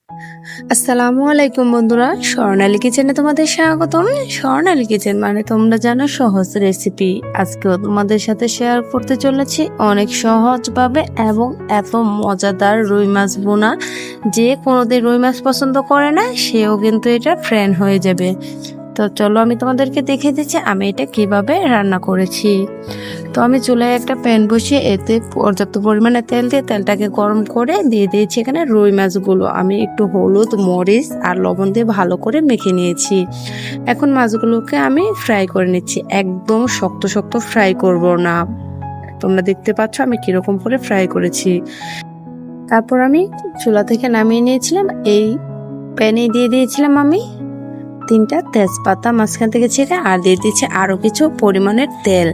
আসসালামু আলাইকুম বন্ধুরা, স্বর্ণালী কিচেনে তোমাদের স্বাগতম। স্বর্ণালী কিচেন মানে তোমরা জানো সহজ রেসিপি। আজকেও তোমাদের সাথে শেয়ার করতে চলেছি অনেক সহজভাবে এবং এত মজাদার রুই মাছ বোনা। যে কোনোদিন রুই মাছ পছন্দ করে না সেও কিন্তু এটা ফ্যান হয়ে যাবে। তো চলো আমি তোমাদেরকে দেখে দিচ্ছি আমি এটা কিভাবে রান্না করেছি। তো আমি চুলায় একটা প্যান বসিয়ে এতে পর্যাপ্ত পরিমাণে তেল দিয়ে তেলটাকে গরম করে দিয়ে দিয়েছি এখানে রুই মাছগুলো। আমি একটু হলুদ, মরিচ আর লবণ দিয়ে ভালো করে মেখে নিয়েছি। এখন মাছগুলোকে আমি ফ্রাই করে নিচ্ছি, একদম শক্ত শক্ত ফ্রাই করব না। তোমরা দেখতে পাচ্ছ আমি কিরকম করে ফ্রাই করেছি। তারপর আমি চুলা থেকে নামিয়ে নিয়েছিলাম। এই প্যানে দিয়ে দিয়েছিলাম আমি 3টা তেজপাতা মাঝখান থেকে ছেড়ে, আর দিয়ে দিচ্ছি আরও কিছু পরিমাণের তেল।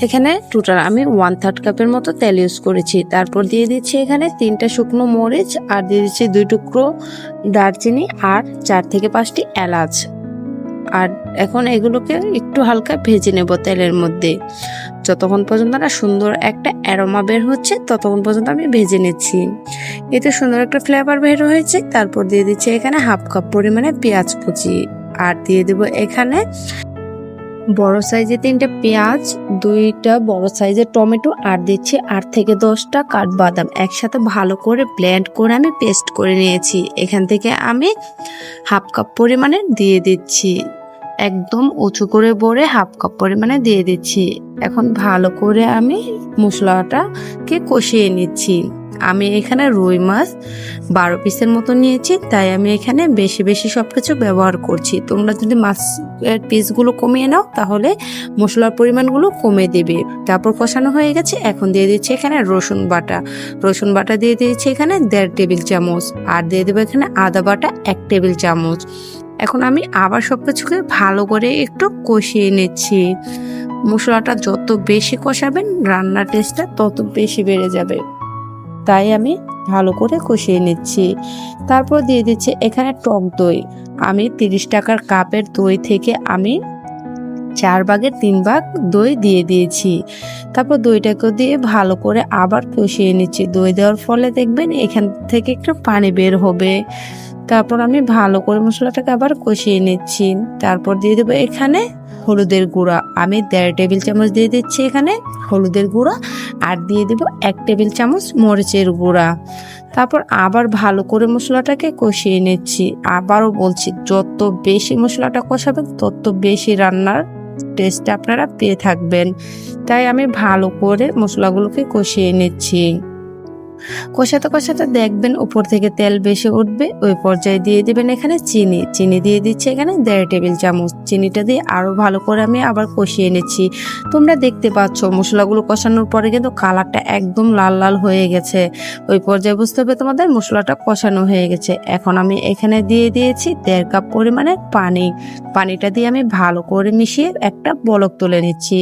এখানে টোটাল আমি 1/3 কাপের মতো তেল ইউজ করেছি। তারপর দিয়ে দিচ্ছি এখানে 3টা শুকনো মরিচ, আর দিয়ে দিচ্ছি 2 টুকরো দারচিনি আর 4 থেকে 5টি এলাচ। আর এখন এগুলোকে একটু হালকা ভেজে নেব তেলের মধ্যে। যতক্ষণ পর্যন্ত না সুন্দর একটা অ্যারোমা বের হচ্ছে ততক্ষণ পর্যন্ত আমি ভেজে নিচ্ছি। এতে সুন্দর একটা ফ্লেভার বের হয়েছে। তারপর দিয়ে দিচ্ছি এখানে 1/2 কাপ পরিমাণে পেঁয়াজ কুচি, আর দিয়ে দেব এখানে বড় সাইজের 3টে পেঁয়াজ, 2টা বড় সাইজের টমেটো, আর দিচ্ছি 8 থেকে 10টা কাঠবাদাম একসাথে ভালো করে ব্লেন্ড করে আমি পেস্ট করে নিয়েছি। এখান থেকে আমি 1/2 কাপ পরিমাণে দিয়ে দিচ্ছি, একদম উঁচু করে ভরে 1/2 কাপ পরিমাণে দিয়ে দিচ্ছি। এখন ভালো করে আমি মশলাটাকে কষিয়ে নিচ্ছি। আমি এখানে রুই মাছ 12 পিসের মতো নিয়েছি, তাই আমি এখানে বেশি বেশি সবকিছু ব্যবহার করছি। তোমরা যদি মাছের পিসগুলো কমিয়ে নাও তাহলে মশলার পরিমাণগুলো কমে দেবে। তারপর কষানো হয়ে গেছে, এখন দিয়ে দিচ্ছি এখানে রসুন বাটা দিয়ে দিয়েছি এখানে 1.5 টেবিল চামচ, আর দিয়ে দেবো এখানে আদা বাটা 1 টেবিল চামচ। এখন আমি আবার সবকিছুকে ভালো করে একটু কষিয়ে নিচ্ছি। মশলাটা যত বেশি কষাবেন রান্নার টেস্টটা তত বেশি বেড়ে যাবে, তাই আমি ভালো করে কষিয়ে নিচ্ছি। তারপর দিয়ে দিচ্ছি এখানে টক দই। আমি 30 টাকার কাপের দই থেকে আমি 4 ভাগের 3 ভাগ দই দিয়ে দিয়েছি। তারপর দইটাকে দিয়ে ভালো করে আবার কষিয়ে নিচ্ছি। দই দেওয়ার ফলে দেখবেন এখান থেকে একটু পানি বের হবে। তারপর আমি ভালো করে মশলাটাকে আবার কষিয়ে নিচ্ছি। তারপর দিয়ে দেবো এখানে হলুদের গুঁড়া। আমি 1.5 টেবিল চামচ দিয়ে দিচ্ছি এখানে হলুদের গুঁড়া, আর দিয়ে দেব 1 টেবিল চামচ মরিচের গুঁড়া। তারপর আবার ভালো করে মশলাটাকে কষিয়ে নিচ্ছি। আবারও বলছি, যত বেশি মশলাটা কষাবেন তত বেশি রান্নার টেস্ট আপনারা পেয়ে থাকবেন। তাই আমি ভালো করে মশলাগুলোকে কষিয়ে নিচ্ছি। কষাতে কষাতে দেখবেন উপর থেকে তেল বেশি উঠবে। ওই পর্যায়ে দিয়ে দিবেন এখানে চিনি দিয়ে দিচ্ছি এখানে 1.5 টেবিল চামচ। চিনিটা দিয়ে আরো ভালো করে আমি আবার কষিয়ে নিচ্ছি। তোমরা দেখতে পাচ্ছ মশলাগুলো কষানোর পরে কিন্তু কালারটা একদম লাল লাল হয়ে গেছে। ওই পর্যায়ে বুঝতে হবে তোমাদের মশলাটা কষানো হয়ে গেছে। এখন আমি এখানে দিয়ে দিয়েছি 1.5 কাপ পরিমাণে পানিটা দিয়ে আমি ভালো করে মিশিয়ে একটা বলক তুলে নিচ্ছি।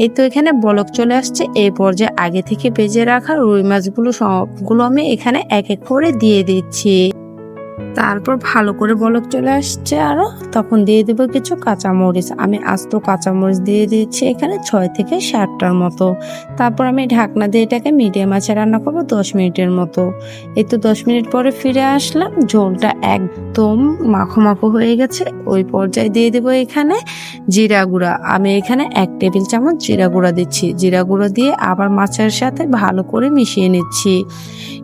এই তো এখানে বলক চলে আসছে। এই পর্যায়ে আগে থেকে ভেজে রাখা রুই মাছগুলো সবগুলো আমি এখানে এক এক করে দিয়ে দিচ্ছি। তারপর ভালো করে বলক চলে আসছে আরো, তখন দিয়ে দেবো কিছু কাঁচামরিচ। আমি আস্ত কাঁচামরিচ দিয়ে দিচ্ছি এখানে 6 থেকে 7টার মতো। তারপর আমি ঢাকনা দিয়ে এটাকে মিডিয়াম আঁচে রান্না করবো 10 মিনিটের মতো। এই তো 10 মিনিট পরে ফিরে আসলাম। ঝোলটা একদম মাখো মাখো হয়ে গেছে। ওই পর্যায়ে দিয়ে দেবো এখানে জিরা গুঁড়া। আমি এখানে 1 টেবিল চামচ জিরা গুঁড়া দিচ্ছি। জিরা গুঁড়ো দিয়ে আবার মাছের সাথে ভালো করে মিশিয়ে নিচ্ছি।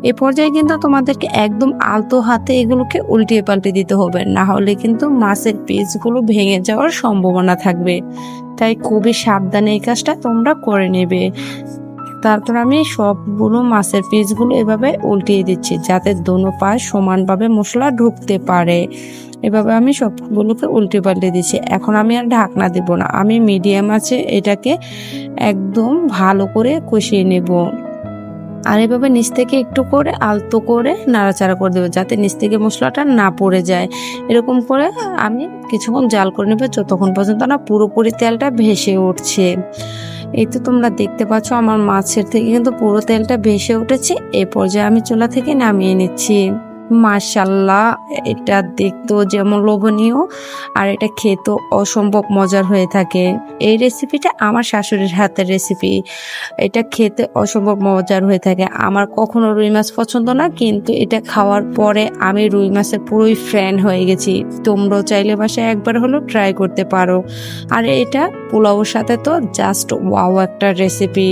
এ পর্যায়ে কিন্তু তোমাদেরকে একদম আলতো হাতে এগুলোকে উল্টিয়ে পাল্টে দিতে হবে, না হলে কিন্তু মাছের পিসগুলো ভেঙে যাওয়ার সম্ভাবনা থাকবে। তাই খুবই সাবধানে এই কাজটা তোমরা করে নেবে। তারপর আমি সবগুলো মাছের পিসগুলো এভাবে উল্টিয়ে দিচ্ছি যাতে দোনো পাশ সমানভাবে মশলা ঢুকতে পারে। এভাবে আমি সবগুলোকে উল্টে পাল্টে দিচ্ছি। এখন আমি আর ঢাকনা দেব না, আমি মিডিয়াম আছে এটাকে একদম ভালো করে কষিয়ে নেব। আর এভাবে নিচ থেকে একটু করে আলতো করে নাড়াচাড়া করে দেবো যাতে নিচ থেকে মশলাটা না পড়ে যায়। এরকম করে আমি কিছুক্ষণ জাল করে নেবো যতক্ষণ পর্যন্ত না পুরোপুরি তেলটা ভেসে উঠছে। এই তো তোমরা দেখতে পাচ্ছ আমার মাছের থেকে কিন্তু পুরো তেলটা ভেসে উঠেছে। এই পর্যায়ে আমি চুলা থেকে নামিয়ে নিচ্ছি। মাশাল্লাহ, এটা দেখতেও যেমন লোভনীয় আর এটা খেতেও অসম্ভব মজার হয়ে থাকে। এই রেসিপিটা আমার শাশুড়ির হাতের রেসিপি। এটা খেতে অসম্ভব মজার হয়ে থাকে। আমার কখনো রুই মাছ পছন্দ না, কিন্তু এটা খাওয়ার পরে আমি রুই মাছের পুরোই ফ্যান হয়ে গেছি। তোমরাও চাইলে বাসায় একবার হলেও ট্রাই করতে পারো। আর এটা পোলাওর সাথে তো জাস্ট ওয়াও একটা রেসিপি।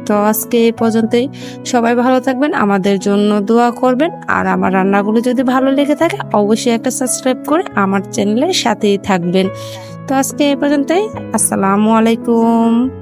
তো আজকে এই পর্যন্তই। সবাই ভালো থাকবেন, আমাদের জন্য দোয়া করবেন। আর আমার রান্নাগুলো যদি ভালো লেগে থাকে অবশ্যই একটা সাবস্ক্রাইব করে আমার চ্যানেলের সাথেই থাকবেন। তো আজকে এই পর্যন্তই। আসসালামু আলাইকুম।